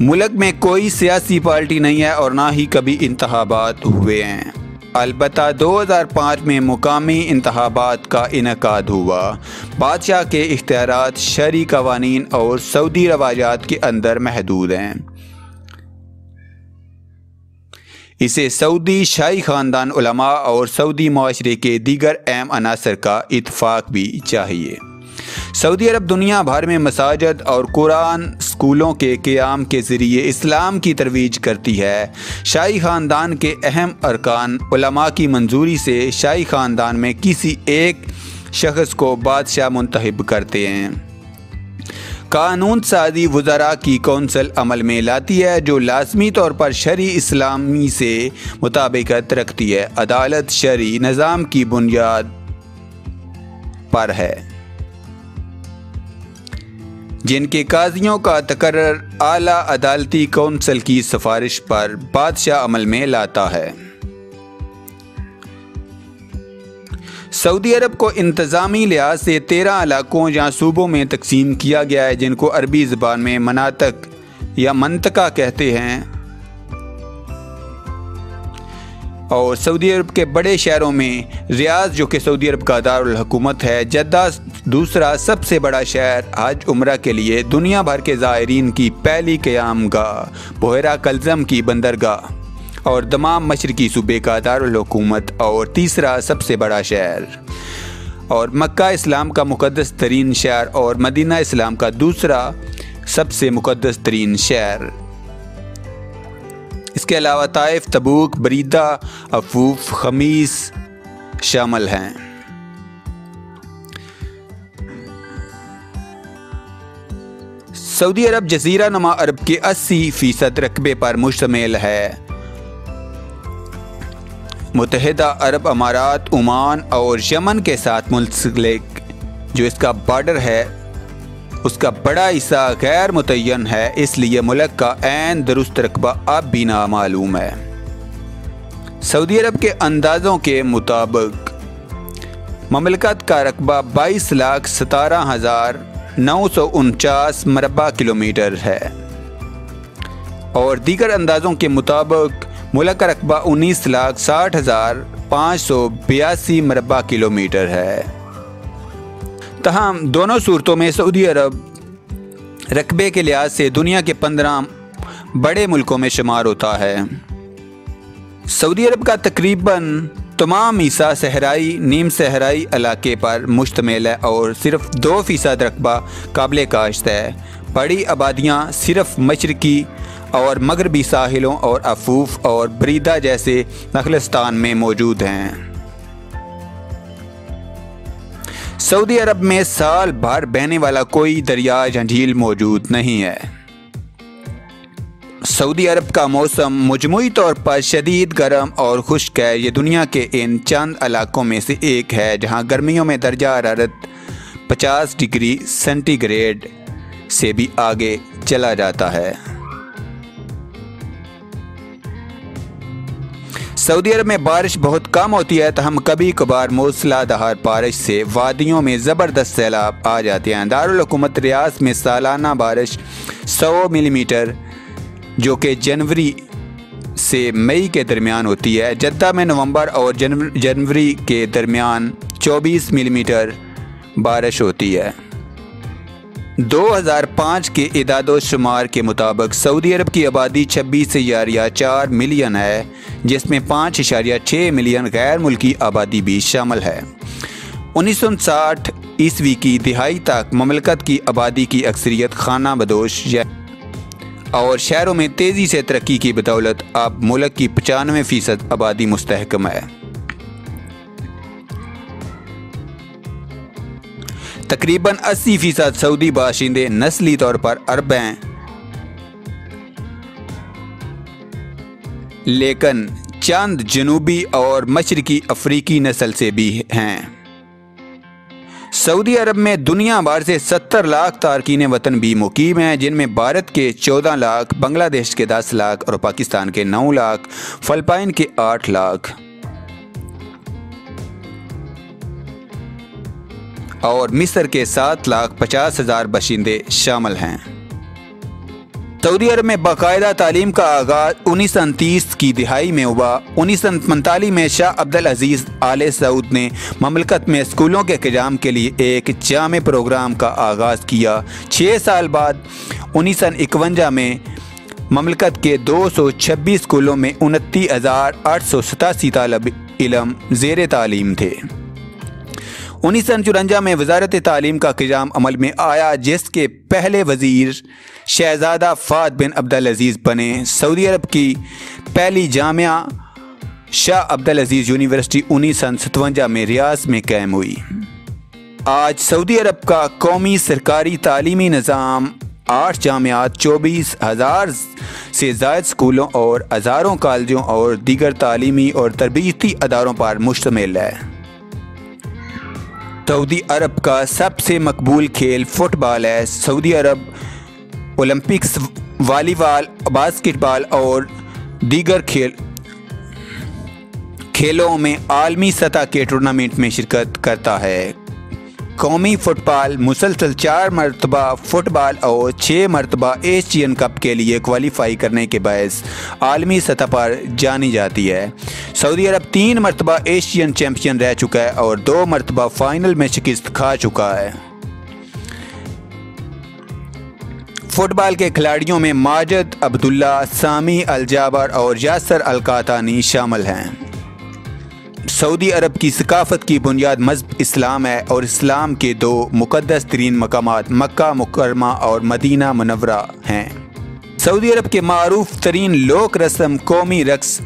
ملک میں کوئی سیاسی پارٹی نہیں ہے اور نہ ہی کبھی انتخابات ہوئے ہیں۔ البتہ 2005 میں مقامی انتخابات کا انعقاد ہوا۔ بادشاہ کے اختیارات شرعی قوانین اور سعودی روایات کے اندر محدود ہیں۔ اسے سعودی شاہی خاندان، علماء اور سعودی معاشرے کے دیگر اہم عناصر کا اتفاق بھی چاہیے۔ سعودی عرب دنیا بھر میں مساجد اور قرآن اسکولوں کے قیام کے ذریعے اسلام کی ترویج کرتی ہے۔ شاہی خاندان کے اہم ارکان علماء کی منظوری سے شاہی خاندان میں کسی ایک شخص کو بادشاہ منتخب کرتے ہیں۔ قانون سازی وزراء کی کونسل عمل میں لاتی ہے جو لازمی طور پر شرعی اسلامی سے مطابقت رکھتی ہے۔ عدالت شرعی نظام کی بنیاد پر ہے، جن کے قاضیوں کا تقرر اعلیٰ عدالتی کونسل کی سفارش پر بادشاہ عمل میں لاتا ہے۔ سعودی عرب کو انتظامی لحاظ سے 13 علاقوں یا صوبوں میں تقسیم کیا گیا ہے، جن کو عربی زبان میں مناطق یا منطقہ کہتے ہیں، اور سعودی عرب کے بڑے شہروں میں ریاض جو کہ سعودی عرب کا دارالحکومت ہے، جدہ دوسرا سب سے بڑا شہر حج عمرہ کے لیے دنیا بھر کے زائرین کی پہلی قیام گاہ، بحیرہ کلزم کی بندرگاہ، اور دمام مشرقی صوبے کا دارالحکومت اور تیسرا سب سے بڑا شہر، اور مکہ اسلام کا مقدس ترین شہر اور مدینہ اسلام کا دوسرا سب سے مقدس ترین شہر۔ اس کے علاوہ طائف، تبوک، بریدہ، عفوف، خمیس شامل ہیں۔ سعودی عرب جزیرہ نما عرب کے 80% رقبے پر مشتمل ہے۔ متحدہ عرب امارات، عمان اور یمن کے ساتھ منسلک جو اس کا بارڈر ہے، اس کا بڑا حصہ غیر متعین ہے، اس لیے ملک کا عین درست رقبہ اب بھی نامعلوم ہے۔ سعودی عرب کے اندازوں کے مطابق مملکت کا رقبہ 22,17,949 مربع کلومیٹر ہے، اور دیگر اندازوں کے مطابق ملک کا رقبہ 19,60,582 مربع کلومیٹر ہے۔ تاہم دونوں صورتوں میں سعودی عرب رقبے کے لحاظ سے دنیا کے 15 بڑے ملکوں میں شمار ہوتا ہے۔ سعودی عرب کا تقریباً تمام حصہ صحرائی، نیم صحرائی علاقے پر مشتمل ہے اور صرف 2% رقبہ قابل کاشت ہے۔ بڑی آبادیاں صرف مشرقی اور مغربی ساحلوں اور عفوف اور بریدہ جیسے نخلستان میں موجود ہیں۔ سعودی عرب میں سال بھر بہنے والا کوئی دریا یا جھیل موجود نہیں ہے۔ سعودی عرب کا موسم مجموعی طور پر شدید گرم اور خشک ہے۔ یہ دنیا کے ان چند علاقوں میں سے ایک ہے جہاں گرمیوں میں درجہ حرارت 50 ڈگری سینٹی گریڈ سے بھی آگے چلا جاتا ہے۔ سعودی عرب میں بارش بہت کم ہوتی ہے، تاہم کبھی کبھار موسلا دھار بارش سے وادیوں میں زبردست سیلاب آ جاتے ہیں۔ دارالحکومت ریاض میں سالانہ بارش 100 ملی میٹر جو کہ جنوری سے مئی کے درمیان ہوتی ہے۔ جدہ میں نومبر اور جنوری کے درمیان 24 ملی میٹر بارش ہوتی ہے۔ 2005 کے اعداد و شمار کے مطابق سعودی عرب کی آبادی 26.4 ملین ہے، جس میں 5.6 ملین غیر ملکی آبادی بھی شامل ہے۔ 1960 عیسوی کی دہائی تک مملکت کی آبادی کی اکثریت خانہ بدوش اور شہروں میں تیزی سے ترقی کی بدولت اب ملک کی 95% آبادی مستحکم ہے۔ تقریباً 80% سعودی باشندے نسلی طور پر عرب ہیں، لیکن چند جنوبی اور مشرقی افریقی نسل سے بھی ہیں۔ سعودی عرب میں دنیا بھر سے 70 لاکھ تارکین وطن بھی مقیم ہیں، جن میں بھارت کے 14 لاکھ، بنگلہ دیش کے 10 لاکھ اور پاکستان کے 9 لاکھ، فلپائن کے 8 لاکھ اور مصر کے 7,50,000 باشندے شامل ہیں۔ سعودی عرب میں باقاعدہ تعلیم کا آغاز 1929 کی دہائی میں ہوا۔ 1945 میں شاہ عبدالعزیز آل سعود نے مملکت میں اسکولوں کے قیام کے لیے ایک جامع پروگرام کا آغاز کیا۔ 6 سال بعد 1951 میں مملکت کے 226 اسکولوں میں 29,887 طالب علم زیر تعلیم تھے۔ 1954 میں وزارت تعلیم کا قیام عمل میں آیا، جس کے پہلے وزیر شہزادہ فہد بن عبدالعزیز بنے۔ سعودی عرب کی پہلی جامعہ شاہ عبدالعزیز یونیورسٹی 1957 میں ریاض میں قائم ہوئی۔ آج سعودی عرب کا قومی سرکاری تعلیمی نظام 8 جامعات، 24,000 سے زائد اسکولوں اور ہزاروں کالجوں اور دیگر تعلیمی اور تربیتی اداروں پر مشتمل ہے۔ سعودی عرب کا سب سے مقبول کھیل فٹ بال ہے۔ سعودی عرب اولمپکس، والی بال، باسکٹ بال اور دیگر کھیلوں میں عالمی سطح کے ٹورنامنٹ میں شرکت کرتا ہے۔ قومی فٹ بال مسلسل 4 مرتبہ فٹ بال اور 6 مرتبہ ایشین کپ کے لیے کوالیفائی کرنے کے باعث عالمی سطح پر جانی جاتی ہے۔ سعودی عرب 3 مرتبہ ایشین چیمپئن رہ چکا ہے اور 2 مرتبہ فائنل میں شکست کھا چکا ہے۔ فٹ بال کے کھلاڑیوں میں ماجد عبداللہ، سامی الجابر اور یاسر القحطانی شامل ہیں۔ سعودی عرب کی ثقافت کی بنیاد مذہب اسلام ہے اور اسلام کے 2 مقدس ترین مقامات مکہ مکرمہ اور مدینہ منورہ ہیں۔ سعودی عرب کے معروف ترین لوک رسم قومی رقص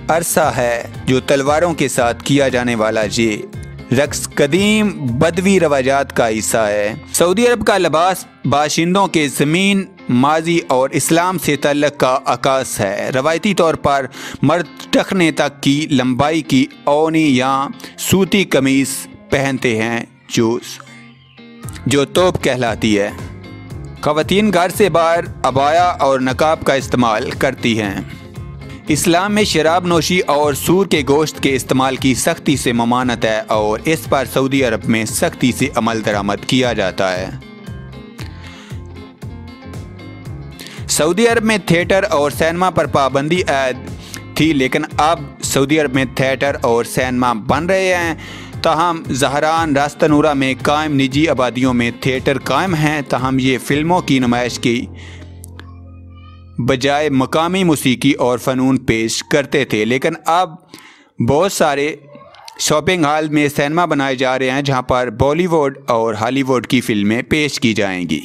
عرصہ ہے، جو تلواروں کے ساتھ کیا جانے والا یہ رقص قدیم بدوی روایات کا حصہ ہے۔ سعودی عرب کا لباس باشندوں کے زمین، ماضی اور اسلام سے تعلق کا عکاس ہے۔ روایتی طور پر مرد ٹخنے تک کی لمبائی کی اونی یا سوتی قمیص پہنتے ہیں جو توپ کہلاتی ہے۔ خواتین گھر سے باہر عبایا اور نقاب کا استعمال کرتی ہیں۔ اسلام میں شراب نوشی اور سور کے گوشت کے استعمال کی سختی سے ممانعت ہے اور اس پر سعودی عرب میں سختی سے عمل درآمد کیا جاتا ہے۔ سعودی عرب میں تھیٹر اور سینما پر پابندی عائد تھی، لیکن اب سعودی عرب میں تھیٹر اور سینما بن رہے ہیں۔ تاہم زہران راستہ نورہ میں قائم نجی آبادیوں میں تھیٹر قائم ہیں، تاہم یہ فلموں کی نمائش کی بجائے مقامی موسیقی اور فنون پیش کرتے تھے، لیکن اب بہت سارے شاپنگ ہال میں سینما بنائے جا رہے ہیں جہاں پر بالی ووڈ اور ہالی ووڈ کی فلمیں پیش کی جائیں گی۔